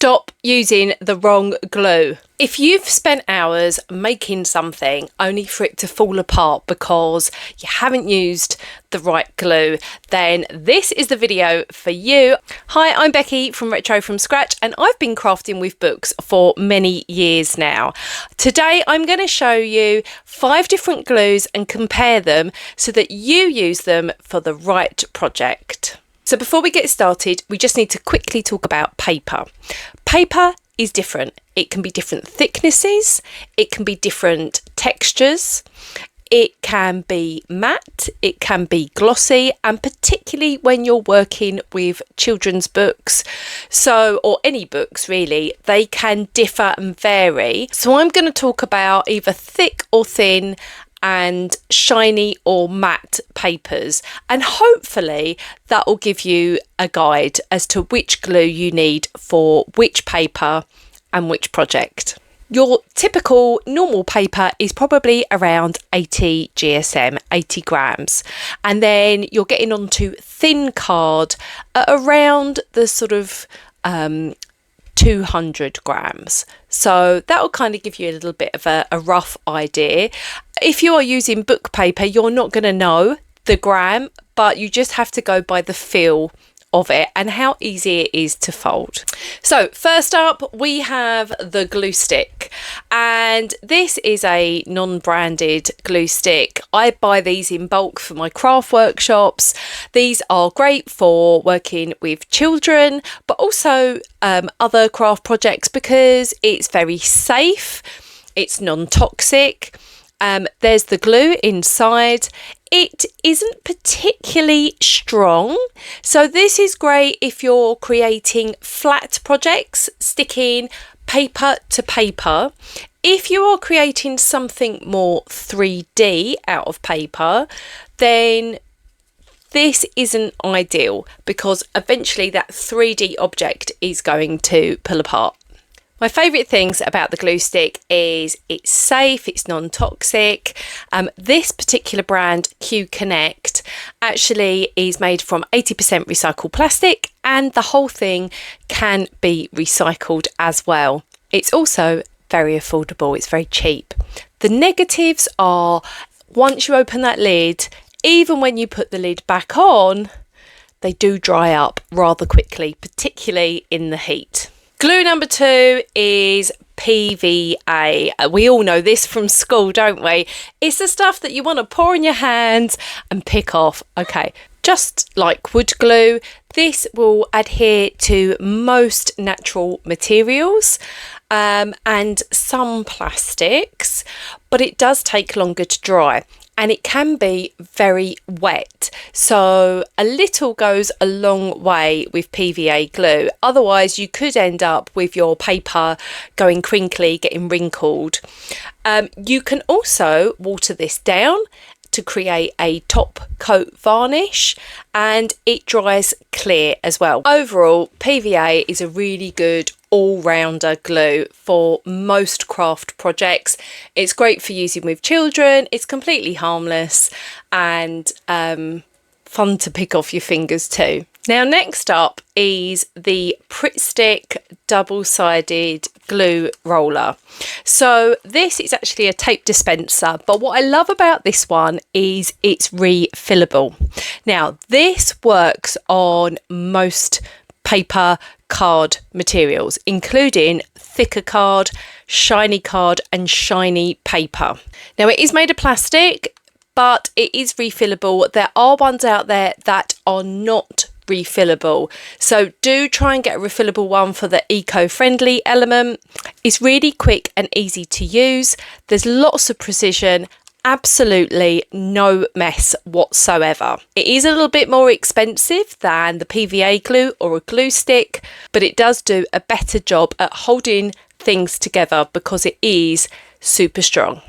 Stop using the wrong glue. If you've spent hours making something only for it to fall apart because you haven't used the right glue, then this is the video for you. Hi, I'm Becky from Retro From Scratch, and I've been crafting with books for many years now. Today I'm going to show you 5 different glues and compare them so that you use them for the right project. So before we get started, we just need to quickly talk about paper. Paper is different. It can be different thicknesses, it can be different textures, it can be matte, it can be glossy, and particularly when you're working with children's books, or any books really, they can differ and vary. So I'm going to talk about either thick or thin and shiny or matte papers, and hopefully that will give you a guide as to which glue you need for which paper and which project. Your typical normal paper is probably around 80 GSM, 80 grams, and then you're getting onto thin card at around the sort of 200 grams. So that will kind of give you a little bit of a rough idea. If you are using book paper, you're not going to know the gram, but you just have to go by the feel of it and how easy it is to fold. So first up, we have the glue stick, and this is a non-branded glue stick. I buy these in bulk for my craft workshops. These are great for working with children, but also other craft projects because it's very safe, it's non-toxic. There's the glue inside. It isn't particularly strong, so this is great if you're creating flat projects, sticking paper to paper. If you are creating something more 3D out of paper, then this isn't ideal because eventually that 3D object is going to pull apart. My favourite things about the glue stick is it's safe, it's non-toxic. This particular brand, Q Connect, actually is made from 80% recycled plastic, and the whole thing can be recycled as well. It's also very affordable, it's very cheap. The negatives are, once you open that lid, even when you put the lid back on, they do dry up rather quickly, particularly in the heat. Glue number 2 is PVA. We all know this from school, don't we? It's the stuff that you want to pour in your hands and pick off. Okay, just like wood glue, this will adhere to most natural materials and some plastics, but it does take longer to dry. And it can be very wet, so a little goes a long way with PVA glue. Otherwise you could end up with your paper going crinkly, getting wrinkled. You can also water this down to create a top coat varnish, and it dries clear as well. Overall, PVA is a really good all-rounder glue for most craft projects. It's great for using with children, it's completely harmless and fun to pick off your fingers too. Now next up is the Pritt Stick double-sided glue roller. So this is actually a tape dispenser, but what I love about this one is it's refillable. Now this works on most paper card materials, including thicker card, and shiny paper. Now it is made of plastic, but it is refillable. There are ones out there that are not refillable, so do try and get a refillable one for the eco-friendly element. It's really quick and easy to use. There's lots of precision, absolutely no mess whatsoever. It is a little bit more expensive than the PVA glue or a glue stick, but it does do a better job at holding things together because it is super strong.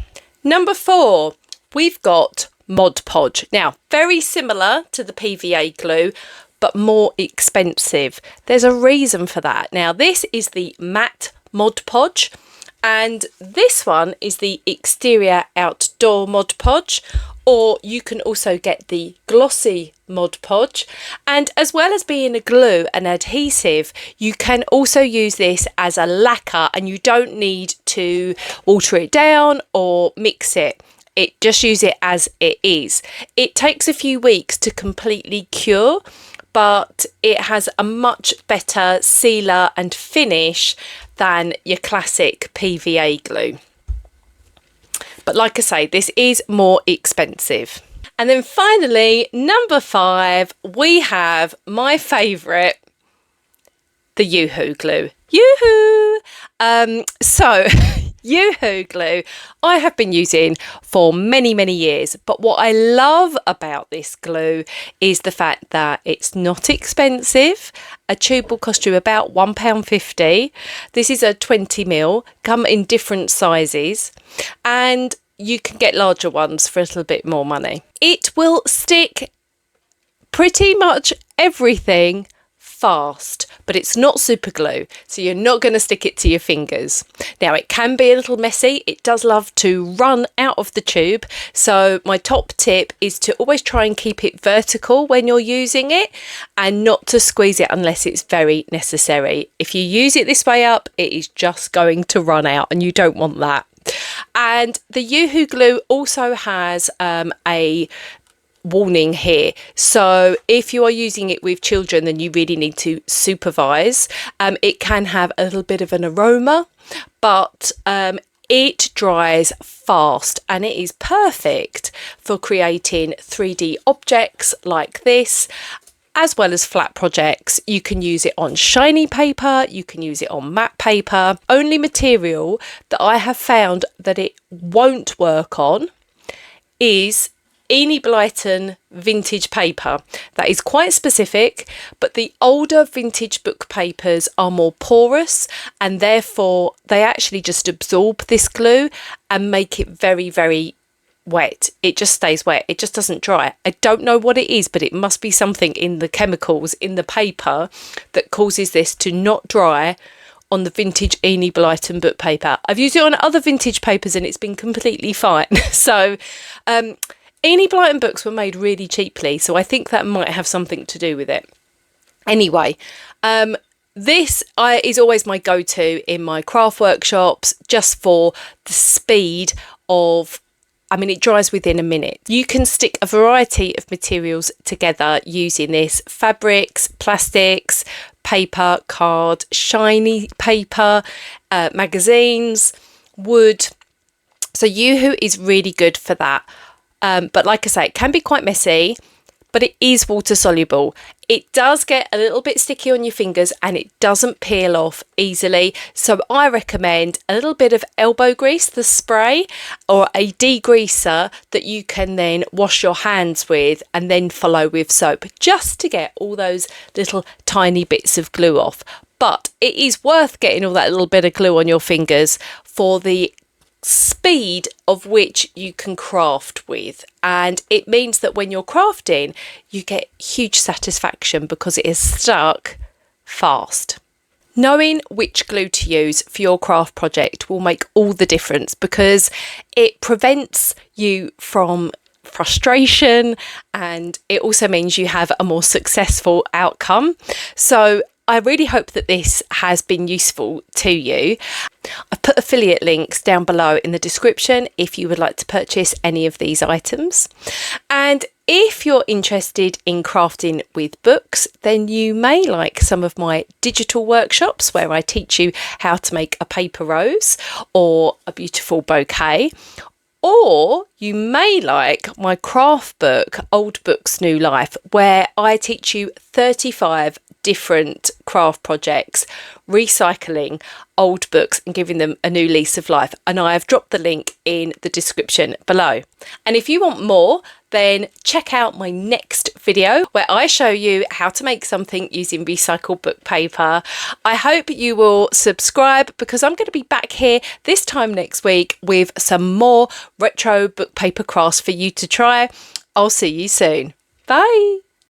Number 4, we've got Mod Podge. Now, very similar to the PVA glue, but more expensive. There's a reason for that. Now, this is the matte Mod Podge, And this one is the Exterior Outdoor Mod Podge, or you can also get the glossy Mod Podge. And as well as being a glue and adhesive, you can also use this as a lacquer, and you don't need to water it down or mix it. It just use it as it is. It takes a few weeks to completely cure, but it has a much better sealer and finish than your classic PVA glue. But like I say, this is more expensive. And then finally, number 5, we have my favourite, the Yoo-hoo glue. Yoo-hoo! So Yoo-hoo glue I have been using for many, many years. But what I love about this glue is the fact that it's not expensive. A tube will cost you about £1.50. This is a 20ml, come in different sizes, and you can get larger ones for a little bit more money. It will stick pretty much everything fast, but it's not super glue, so you're not going to stick it to your fingers. Now, it can be a little messy. It does love to run out of the tube, so my top tip is to always try and keep it vertical when you're using it, and not to squeeze it unless it's very necessary. If you use it this way up, it is just going to run out, and you don't want that. And the Yoo-hoo glue also has a warning here, so if you are using it with children, then you really need to supervise. It can have a little bit of an aroma, but it dries fast, and it is perfect for creating 3D objects like this, as well as flat projects. You can use it on shiny paper, you can use it on matte paper. Only material that I have found that it won't work on is Enid Blyton vintage paper. That is quite specific, but the older vintage book papers are more porous, and therefore they actually just absorb this glue and make it very, very wet. It just stays wet. It just doesn't dry. I don't know what it is, but it must be something in the chemicals in the paper that causes this to not dry on the vintage Enid Blyton book paper. I've used it on other vintage papers and it's been completely fine. So Enid Blyton books were made really cheaply, so I think that might have something to do with it. Anyway, this is always my go-to in my craft workshops, just for the speed of, I mean, it dries within a minute. You can stick a variety of materials together using this: fabrics, plastics, paper, card, shiny paper, magazines, wood. So Yoo-hoo is really good for that. But like I say, it can be quite messy, but it is water soluble. It does get a little bit sticky on your fingers and it doesn't peel off easily. So I recommend a little bit of elbow grease, the spray, or a degreaser that you can then wash your hands with and then follow with soap, just to get all those little tiny bits of glue off. But it is worth getting all that little bit of glue on your fingers for the speed of which you can craft with, and it means that when you're crafting you get huge satisfaction because it is stuck fast. Knowing which glue to use for your craft project will make all the difference, because it prevents you from frustration and it also means you have a more successful outcome. So I really hope that this has been useful to you. I've put affiliate links down below in the description if you would like to purchase any of these items. And if you're interested in crafting with books, then you may like some of my digital workshops where I teach you how to make a paper rose or a beautiful bouquet. Or you may like my craft book, Old Books, New Life, where I teach you 35 different craft projects, recycling old books and giving them a new lease of life. And I have dropped the link in the description below. And if you want more, then check out my next video where I show you how to make something using recycled book paper. I hope you will subscribe, because I'm going to be back here this time next week with some more retro book paper crafts for you to try. I'll see you soon. Bye.